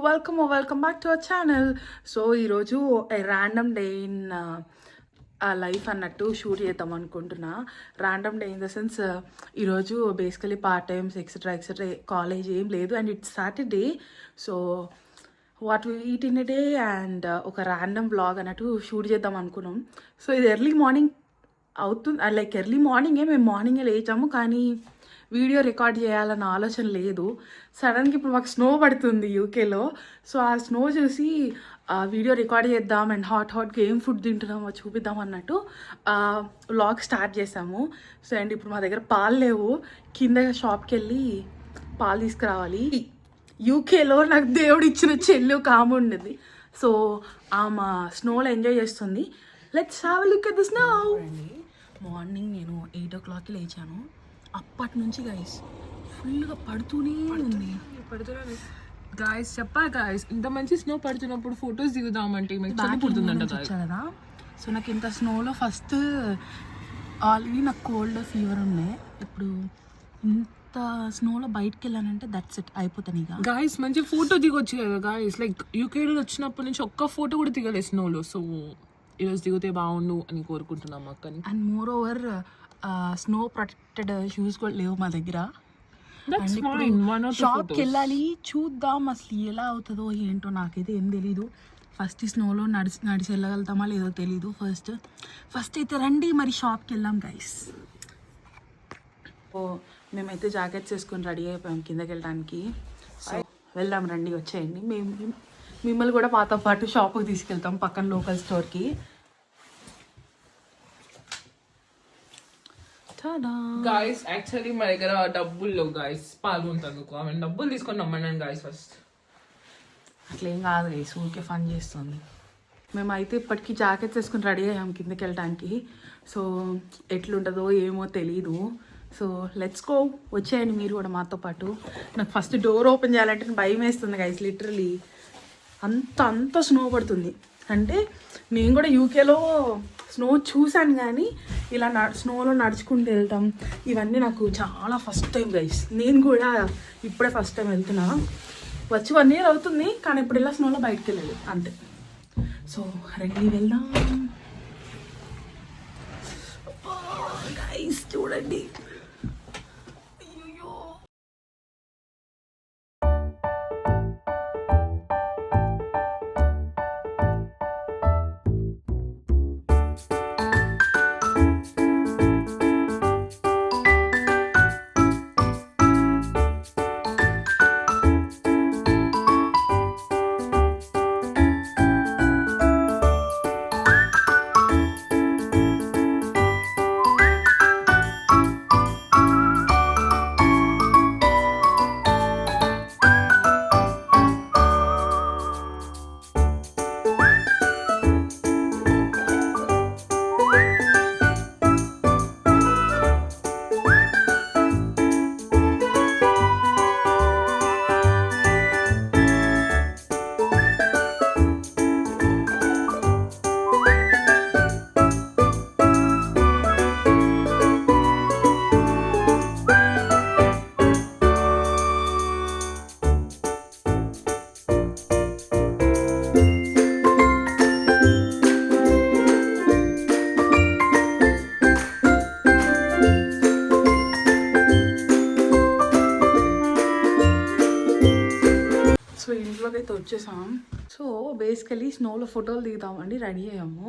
welcome back to our channel. So ఈరోజు random day in life అన్నట్టు shoot చేద్దాం అనుకుంటున్నా. Random day in the sense ఈరోజు basically part times etcetera college ఏం లేదు and it's Saturday. So what we eat in a day and ఒక random vlog అన్నట్టు shoot చేద్దాం అనుకున్నాం. సో ఇది ఎర్లీ మార్నింగ్ అవుతుంది, లైక్ ఎర్లీ మార్నింగే మేము మార్నింగే లేచాము, కానీ వీడియో రికార్డ్ చేయాలన్న ఆలోచన లేదు. సడన్గా ఇప్పుడు మాకు స్నో పడుతుంది యూకేలో. సో ఆ స్నో చూసి వీడియో రికార్డ్ చేద్దాం అండ్ హాట్గా ఏం ఫుడ్ తింటున్నామో చూపిద్దాం అన్నట్టు వ్లాగ్ స్టార్ట్ చేసాము. సో అండ్ ఇప్పుడు మా దగ్గర పాలు లేవు, కింద షాప్కి వెళ్ళి పాలు తీసుకురావాలి. యూకేలో నాకు దేవుడు ఇచ్చిన చెల్లి ఒక ఆమె ఉండేది. సో ఆమె స్నోలో ఎంజాయ్ చేస్తుంది. Let's have a look at the snow. Morning నేను 8 o'clock లేచాను. అప్పటి నుంచి గైస్ ఫుల్గా పడుతూనే ఉంది. గాయస్ చెప్పా గాయస్, ఇంత మంచి స్నో పడుతున్నప్పుడు ఫొటోస్ దిగుదామంటే కదా. సో నాకు ఇంత స్నోలో ఫస్ట్ ఆల్రెడీ నాకు కోల్డ్ ఫీవర్ ఉన్నాయి. ఇప్పుడు ఇంత స్నోలో బయటకు వెళ్ళానంటే దట్స్ ఇట్, అయిపోతాను ఇక. గాయస్ మంచి ఫోటో దిగొచ్చు కదా గాయస్, లైక్ యూకేలో వచ్చినప్పటి నుంచి ఒక్క ఫోటో కూడా దిగలేదు స్నోలో. సో ఈరోజు దిగితే బాగుండు అని కోరుకుంటున్నాం అక్కని. And more over snow protected shoes కూడా లేవు మా దగ్గర. షాప్కి వెళ్ళాలి, చూద్దాం అసలు ఎలా అవుతుందో ఏంటో, నాకైతే ఏం తెలీదు. ఫస్ట్ ఈ స్నోలో నడిచి వెళ్ళగలుగుతామా లేదో తెలీదు. ఫస్ట్ అయితే రండి మరి షాప్కి వెళ్దాం గైస్. ఓ మేమైతే జాకెట్స్ వేసుకొని రెడీ అయిపోయాం కిందకి వెళ్ళడానికి. సో వెళ్దాం రండి, వచ్చేయండి. మిమ్మల్ని కూడా మాతో పాటు షాప్కి తీసుకెళ్తాం, పక్కన లోకల్ స్టోర్కి. గాయస్ యాక్చువల్లీ మా దగ్గర డబ్బుల్లో గాయస్ పాల్గొంటందుకు ఆమె డబ్బులు తీసుకొని రమ్మన్నాను గాయస్. ఫస్ట్ అట్లేం కాదు గైస్, ఊరికే ఫన్ చేస్తుంది. మేమైతే ఇప్పటికీ జాకెట్స్ వేసుకుని రెడీ అయ్యాం కిందకి వెళ్ళడానికి. సో ఎట్లుంటుందో ఏమో తెలీదు. సో లెట్స్ గో, వచ్చేయండి మీరు కూడా మాతో పాటు. నాకు ఫస్ట్ డోర్ ఓపెన్ చేయాలంటే భయం వేస్తుంది గైస్, లిటరలీ అంత స్నో పడుతుంది. అంటే నేను కూడా యూకేలో స్నో చూశాను, కానీ ఇలా స్నోలో నడుచుకుంటూ వెళ్తాం ఇవన్నీ నాకు చాలా ఫస్ట్ టైం గైస్. నేను కూడా ఇప్పుడే ఫస్ట్ టైం వెళ్తున్నా. వచ్చి 1 year అవుతుంది, కానీ ఇప్పుడు ఇలా స్నోలో బయటకు వెళ్ళాలి అంతే. సో రండి వెళ్దాం గైస్, చూడండి. సో ఇంట్లోకి అయితే వచ్చేసాం. సో బేసికలీ స్నోలో ఫోటోలు దిగుతామండి, రెడీ అయ్యాము.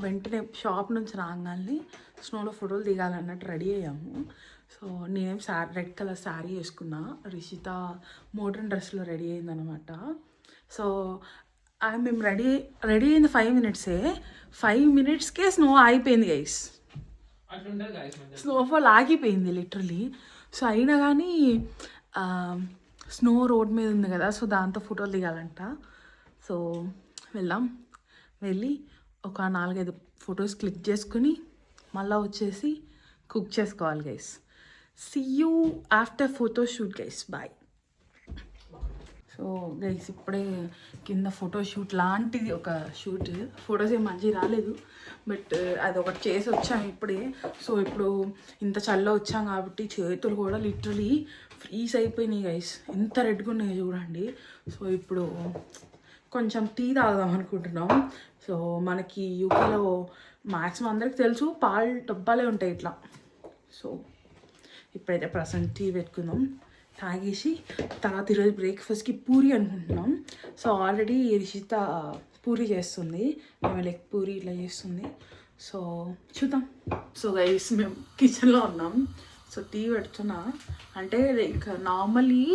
వెంటనే షాప్ నుంచి రాగానే స్నోలో ఫోటోలు దిగాలన్నట్టు రెడీ అయ్యాము. సో నేనేం రెడ్ కలర్ శారీ వేసుకున్నా, రిషిత మోడర్న్ డ్రెస్లో రెడీ అయిందనమాట. సో మేము రెడీ అయింది 5 minutes. 5 minutesకే స్నో ఆగిపోయింది గైస్. స్నోఫాల్ ఆగిపోయింది లిటరలీ. సో అయినా కానీ స్నో రోడ్ మీద ఉంది కదా, సో దాంతో ఫోటోలు దిగాలంట. సో వెళ్ళి ఒక 4-5 ఫొటోస్ క్లిక్ చేసుకుని మళ్ళీ వచ్చేసి కుక్ చేసుకోవాలి guys. See you after photo shoot guys, bye. So so guys ఇప్పుడే కింద ఫోటోషూట్ లాంటిది ఒక షూట్, ఫొటోస్ ఏం మంచిగా రాలేదు బట్ అది ఒకటి చేసి వచ్చాము ఇప్పుడే. సో ఇప్పుడు ఇంత చల్ల వచ్చాం కాబట్టి చేతులు కూడా లిటరలీ ఫ్రీజ్ అయిపోయినాయి గైస్, ఎంత రెడ్గా ఉన్నాయి చూడండి. సో ఇప్పుడు కొంచెం టీ తాగుదాం అనుకుంటున్నాం. సో మనకి యూకేలో మ్యాక్సిమం అందరికి తెలుసు పాలు డబ్బాలే ఉంటాయి ఇట్లా. సో ఇప్పుడైతే ప్రజెంట్ టీ పెట్టుకుందాం, తాగేసి తర్వాత ఈరోజు బ్రేక్ఫాస్ట్కి పూరి అనుకుంటున్నాం. సో ఆల్రెడీ రిషిత పూరి చేస్తుంది, ఆమె లెగ్ పూరి ఇట్లా చేస్తుంది. సో చూద్దాం. సో గైస్ మేము కిచెన్లో ఉన్నాం. సో టీ పెడుతున్నా అంటే లైక్ నార్మలీ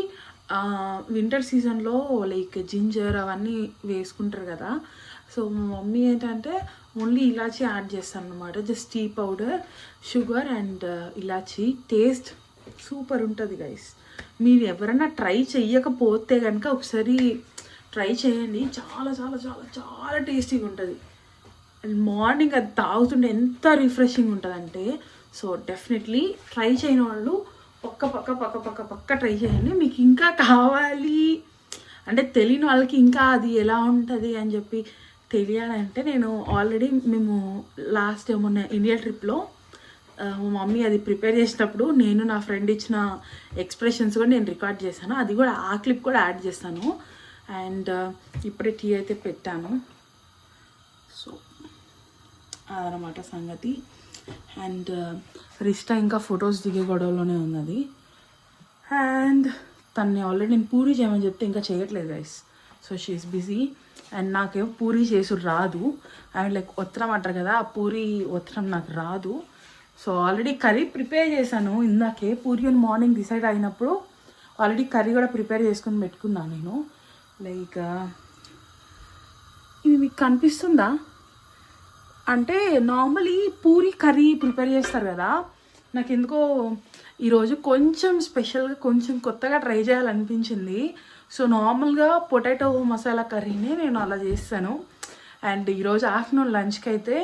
వింటర్ సీజన్లో లైక్ జింజర్ అవన్నీ వేసుకుంటారు కదా. సో మా మమ్మీ ఏంటంటే ఓన్లీ ఇలాచీ యాడ్ చేస్తాను అనమాట, just tea powder, sugar and ఇలాచీ. టేస్ట్ సూపర్ ఉంటుంది గైస్. మీరు ఎవరైనా ట్రై చెయ్యకపోతే కనుక ఒకసారి ట్రై చేయండి, చాలా చాలా చాలా చాలా టేస్టీగా ఉంటుంది. అండ్ మార్నింగ్ అది తాగుతుంటే ఎంత రిఫ్రెషింగ్ ఉంటుందంటే, సో డెఫినెట్లీ ట్రై చేయని వాళ్ళు పక్క ట్రై చేయండి. మీకు ఇంకా కావాలి అంటే తెలియని వాళ్ళకి ఇంకా అది ఎలా ఉంటుంది అని చెప్పి తెలియాలంటే, నేను ఆల్రెడీ మేము లాస్ట్ మొన్న ఇండియా ట్రిప్లో మా మమ్మీ అది ప్రిపేర్ చేసేటప్పుడు నేను నా ఫ్రెండ్ ఇచ్చిన ఎక్స్ప్రెషన్స్ కూడా నేను రికార్డ్ చేశాను, అది కూడా ఆ క్లిప్ కూడా యాడ్ చేస్తాను. అండ్ ఇప్పుడే టీ అయితే పెట్టాను. సో అదనమాట సంగతి. అండ్ రిస్టా ఇంకా ఫొటోస్ దిగే గొడవలోనే ఉన్నది. అండ్ తన్ని ఆల్రెడీ నేను పూరి చేయమని చెప్తే ఇంకా చేయట్లేదు guys. So she's busy. And నాకేమో పూరి చేసుడు రాదు, అండ్ లైక్ ఒత్తరం అంటారు కదా, ఆ పూరి ఒత్తరం నాకు రాదు. సో ఆల్రెడీ కర్రీ ప్రిపేర్ చేశాను ఇందాకే. పూరి అని మార్నింగ్ డిసైడ్ అయినప్పుడు ఆల్రెడీ కర్రీ కూడా ప్రిపేర్ చేసుకుని పెట్టుకున్నాను నేను. లైక్ ఇది మీకు కనిపిస్తుందా అంటే నార్మలీ పూరి కర్రీ ప్రిపేర్ చేస్తారు కదా, నాకు ఎందుకో ఈరోజు కొంచెం స్పెషల్గా కొంచెం కొత్తగా ట్రై చేయాలనిపించింది. సో నార్మల్గా పొటాటో మసాలా కర్రీని నేను అలా చేస్తాను. అండ్ ఈరోజు ఆఫ్టర్నూన్ లంచ్కి అయితే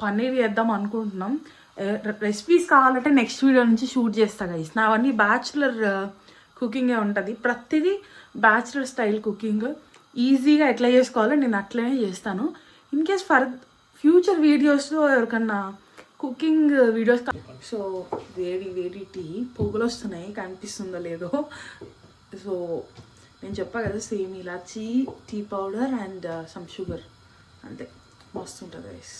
పన్నీర్ చేద్దాం అనుకుంటున్నాం. రెసిపీస్ కావాలంటే నెక్స్ట్ వీడియో నుంచి షూట్ చేస్తా గైస్. నావన్నీ బ్యాచులర్ కుకింగే ఉంటుంది, ప్రతిదీ బ్యాచులర్ స్టైల్ కుకింగ్. ఈజీగా ఎట్లా చేసుకోవాలో నేను అట్లనే చేస్తాను. ఇన్ కేస్ ఫర్ ఫ్యూచర్ వీడియోస్లో ఎవరికన్నా కుకింగ్ వీడియోస్. సో వేడి వేడి టీ, పొగలు వస్తున్నాయి, కనిపిస్తుందో లేదో. సో నేను చెప్పా కదా, సేమ్ ఇలాచీ, tea powder and some sugar, అంతే, మస్తుంటుంది గైస్.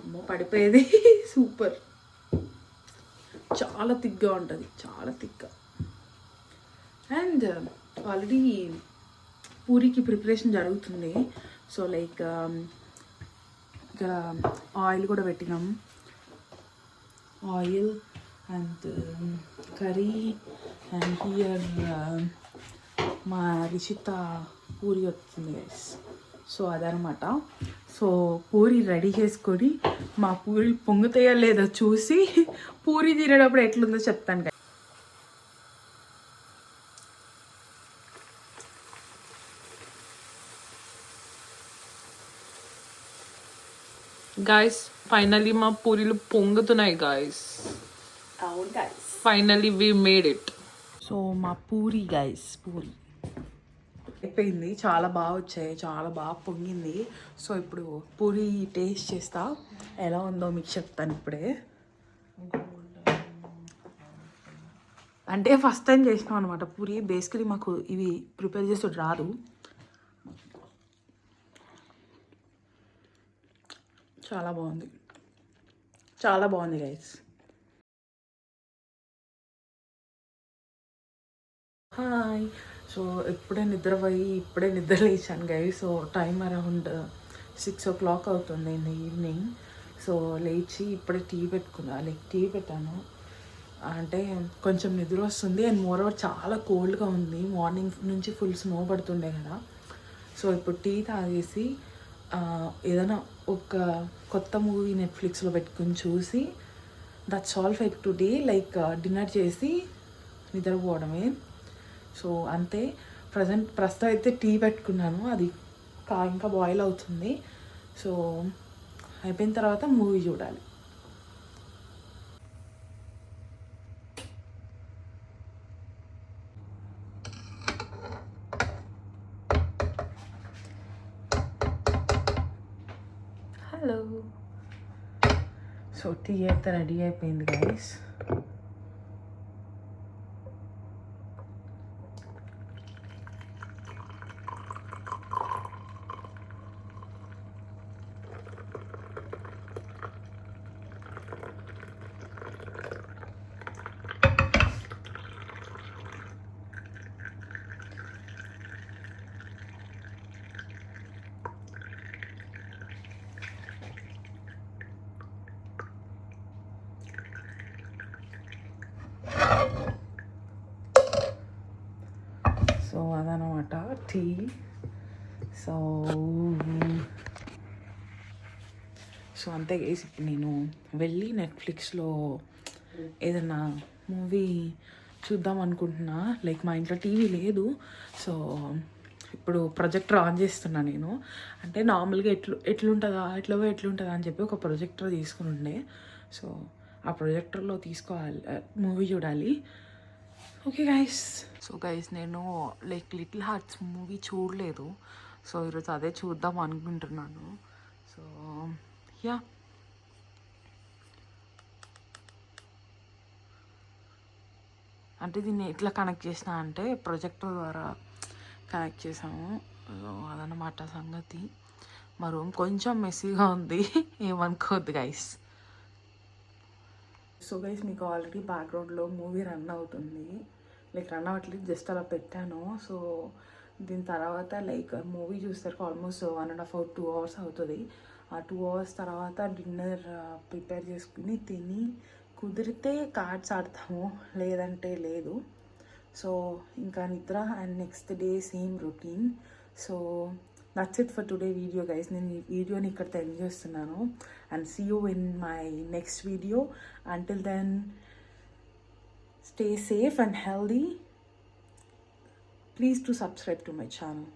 అమ్మో పడిపోయేది సూపర్, చాలా థిక్గా ఉంటుంది, చాలా థిక్గా. అండ్ ఆల్రెడీ పూరికి ప్రిపరేషన్ జరుగుతుంది. సో లైక్ ఇక్కడ ఆయిల్ కూడా పెట్టినాం, oil and curry. And here మా రిషిత పూరి వస్తుంది గైస్. సో అదనమాట. సో పూరి రెడీ చేసుకొని మా పూరి పొంగుతాయో లేదో చూసి పూరి తినేటప్పుడు ఎట్లుందో చెప్తాను గైస్. గైస్ ఫైనలీ మా పూరీలు పొంగుతున్నాయి గైస్. అవును guys, finally we made it. So మా పూరి గైస్, పూరి అయిపోయింది, చాలా బాగా వచ్చాయి, చాలా బాగా పొంగింది. సో ఇప్పుడు పూరి టేస్ట్ చేస్తా, ఎలా ఉందో మీకు చెప్తాను ఇప్పుడే. అంటే ఫస్ట్ టైం చేసినాం అనమాట పూరి. బేసికలీ మాకు ఇవి ప్రిపేర్ చేసి రాదు. చాలా బాగుంది, చాలా బాగుంది గైస్. హాయ్. సో ఇప్పుడే నిద్రపోయి ఇప్పుడే నిద్ర లేచాను guys. So time around 6 o'clock అవుతుంది ఇన్ ఈవినింగ్. సో లేచి ఇప్పుడే టీ పెట్టుకున్నా, లైక్ టీ పెట్టాను అంటే కొంచెం నిద్ర వస్తుంది. అండ్ మోరోవర్ చాలా కోల్డ్గా ఉంది, మార్నింగ్ నుంచి ఫుల్ స్నో పడుతుండే కదా. సో ఇప్పుడు టీ తాగేసి ఏదైనా ఒక కొత్త మూవీ నెట్ఫ్లిక్స్లో పెట్టుకుని చూసి that's all for today. Like dinner చేసి నిద్రపోవడమే. సో అంతే. ప్రస్తుతం అయితే టీ పెట్టుకున్నాను, అది ఇంకా బాయిల్ అవుతుంది. సో అయిపోయిన తర్వాత మూవీ చూడాలి. హలో. సో టీ అయితే రెడీ అయిపోయింది గైస్. సో అదనమాట టీ. సో అంతే గైస్. ఇప్పుడు నేను వెళ్ళి నెట్ఫ్లిక్స్లో ఏదన్నా మూవీ చూద్దాం అనుకుంటున్నా. లైక్ మా ఇంట్లో టీవీ లేదు, సో ఇప్పుడు ప్రొజెక్టర్ ఆన్ చేస్తున్నా నేను. అంటే నార్మల్గా ఎట్లుంటుందా అని చెప్పి ఒక ప్రొజెక్టర్ తీసుకుని ఉండే. సో ఆ ప్రొజెక్టర్లో తీసుకోవాలి, మూవీ చూడాలి. Okay guys. సో గైస్ నేను లైక్ లిటిల్ హార్ట్స్ మూవీ చూడలేదు, సో ఈరోజు అదే చూద్దాం అనుకుంటున్నాను. సో యా, అంటే దీన్ని ఎట్లా కనెక్ట్ చేసిన అంటే ప్రొజెక్టర్ ద్వారా కనెక్ట్ చేసాము. సో అదనమాట సంగతి. మా రూమ్ కొంచెం మెస్సీగా ఉంది, ఏమనుకోవద్దు గైస్. సో గైస్ మీకు ఆల్రెడీ బ్యాక్గ్రౌండ్లో మూవీ రన్ అవుతుంది. లైక్ రన్ అవ్వట్లేదు, జస్ట్ అలా పెట్టాను. సో దీని తర్వాత లైక్ మూవీ చూస్తారు ఆల్మోస్ట్ 1.5 or 2 hours అవుతుంది. ఆ 2 hours తర్వాత డిన్నర్ ప్రిపేర్ చేసుకుని తిని కుదిరితే కార్డ్స్ ఆడతాము, లేదంటే లేదు. సో ఇంకా నిద్ర and next day same routine. So that's it for today video guys. నేను ఈ వీడియోని ఇక్కడితో ఎండ్ చేస్తున్నాను. And see you in my next video. Until then stay safe and healthy. Please do subscribe to my channel.